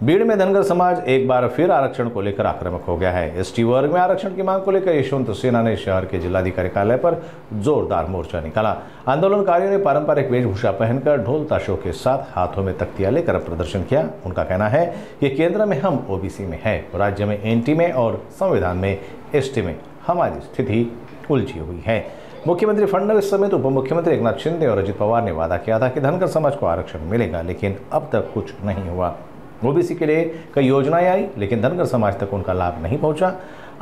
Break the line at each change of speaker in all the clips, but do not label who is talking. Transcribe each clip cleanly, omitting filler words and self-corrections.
बीड़ में धनगर समाज एक बार फिर आरक्षण को लेकर आक्रामक हो गया है। एसटी वर्ग में आरक्षण की मांग को लेकर यशवंत सिन्हा ने शहर के जिलाधिकारी कार्यालय पर जोरदार मोर्चा निकाला। आंदोलनकारियों ने पारंपरिक वेशभूषा पहनकर ढोल ताशों के साथ हाथों में तख्तियां लेकर प्रदर्शन किया। उनका कहना है कि केंद्र में हम ओबीसी में है, राज्य में एनटी में और संविधान में एसटी में हमारी स्थिति उलझी हुई है। मुख्यमंत्री फडणवीस समेत उप मुख्यमंत्री एकनाथ शिंदे और अजित पवार ने वादा किया था कि धनगर समाज को आरक्षण मिलेगा, लेकिन अब तक कुछ नहीं हुआ। ओबीसी के लिए कई योजनाएं आई, लेकिन धनगर समाज तक उनका लाभ नहीं पहुंचा।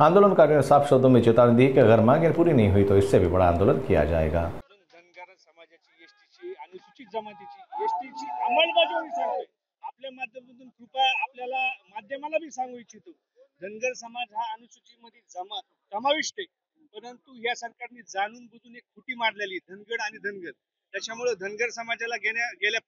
आंदोलनकारियों ने साफ शब्दों में चेतावनी दी कि अगर मांगें पूरी नहीं हुई तो इससे भी बड़ा आंदोलन किया जाएगा।
धनगर समाजाची, एसटीची, अनुसूचित जमातीची, एसटीची अंमलबजावणी सांगतोय। आपल्या माध्यमातून कृपया आपल्याला माध्यमाला भी सांगू इच्छितो, धनगर समाज हा अनुसूचीमध्ये समाविष्ट आहे, परंतु या सरकारने जाणून बुजून एक खुटी मारलेली धनगर आणि धनगर। त्याच्यामुळे धनगर समाजाला गेल्या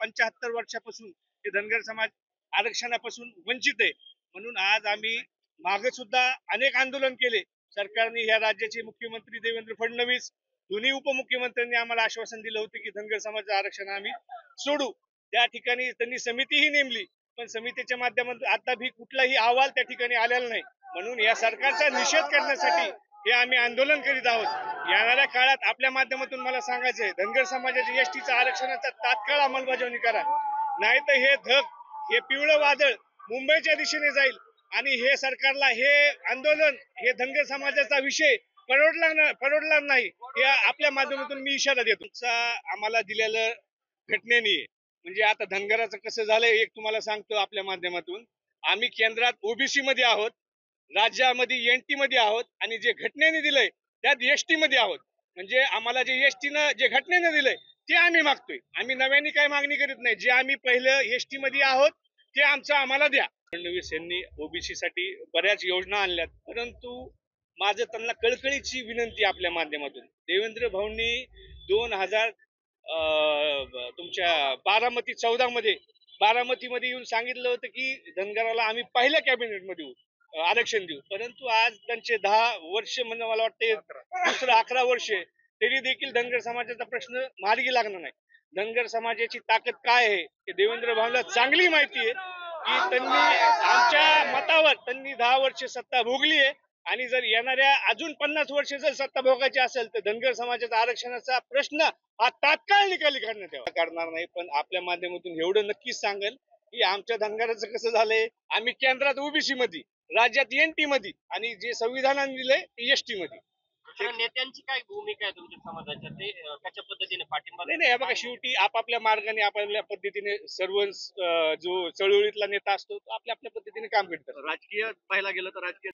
75 वर्षापासून हे धनगर समाज आरक्षणापासून वंचित आहे। म्हणून आज आम्ही मागे सुद्धा अनेक आंदोलन केले। सरकारने या राज्याचे मुख्यमंत्री देवेंद्र फडणवीस, दोन्ही उपमुख्यमंत्र्यांनी आम्हाला आश्वासन दिलं होतं की धनगर समाजाचं आरक्षण आम्ही सोडू। त्या ठिकाणी त्यांनी समितीही नेमली, पण समितीच्या माध्यमातून आता भी कुठलाही अहवाल त्या ठिकाणी आलेला नाही। म्हणून या सरकारचा निषेध करण्यासाठी हे आम्ही आंदोलन करीत आहोत। येणाऱ्या काळात आपल्या माध्यमातून मला सांगायचं आहे, धनगर समाजाच्या एसटीच्या आरक्षणाचा तात्काळ अंमलबजावणी करा, नाहीतर हे हे पिवळं वादळ मुंबईच्या दिशेने जाईल आणि हे सरकारला हे आंदोलन, हे धनगर समाजाचा विषय परवडणार नाही, हे आपल्या माध्यमातून मी इशारा देतो। आम्हाला दिलेलं घटनेने म्हणजे आता धनगराचं कसं झालंय एक तुम्हाला सांगतो आपल्या माध्यमातून, आम्ही केंद्रात ओबीसी मध्ये आहोत, राज्यामध्ये एनटी मध्ये आहोत आणि जे घटनेने दिलंय त्यात एसटी मध्ये आहोत। म्हणजे आम्हाला जे एसटीनं जे घटनेने दिलंय ते आम्ही मागतोय। आम्ही नव्याने काही मागणी करीत नाही, जे आम्ही पहिलं एसटी मध्ये आहोत ते आमचं आम्हाला द्या। फडणवीस यांनी ओबीसी साठी बऱ्याच योजना आणल्यात, परंतु माझं त्यांना कळकळीची विनंती आपल्या माध्यमातून, देवेंद्र भाऊंनी 2000 तुमच्या बारामतीमध्ये येऊन सांगितलं होतं की धनगराला आम्ही पहिल्या कॅबिनेटमध्ये आरक्षण देऊ, परंतु आज त्यांचे 10 वर्ष म्हणजे मला वाटते दुसरं 11 वर्ष तरी देखील धनगर समाजाचा प्रश्न मार्गी लागणार नाही। धनगर समाजाची ताकद काय आहे हे देवेंद्र भाऊला चांगली माहिती आहे की त्यांनी आमच्या मतावर त्यांनी 10 वर्ष सत्ता भोगली आहे आणि जर येणाऱ्या अजून 50 वर्ष जर सत्ता भोगायची असेल तर धनगर समाजाचा आरक्षणाचा प्रश्न हा तात्काळ निकाली काढणार नाही। पण आपल्या माध्यमातून एवढं नक्कीच सांगेल की आमच्या धनगराचं कसं झालंय, आम्ही केंद्रात ओबीसी मध्ये, राज्यात एनटी मध्ये आणि जे संविधानाने दिलंय ते एसटी मध्ये।
नेत्यांची काय भूमिका आहे तुमच्या समाजाच्या, ते कशा पद्धतीने पाठिंबा?
नाही, बघा, शेवटी आपापल्या मार्गाने आपापल्या पद्धतीने सर्व जो चळवळीतला नेता असतो तो आपल्या पद्धतीने काम करतात।
राजकीय पाहायला गेलं तर राजकीय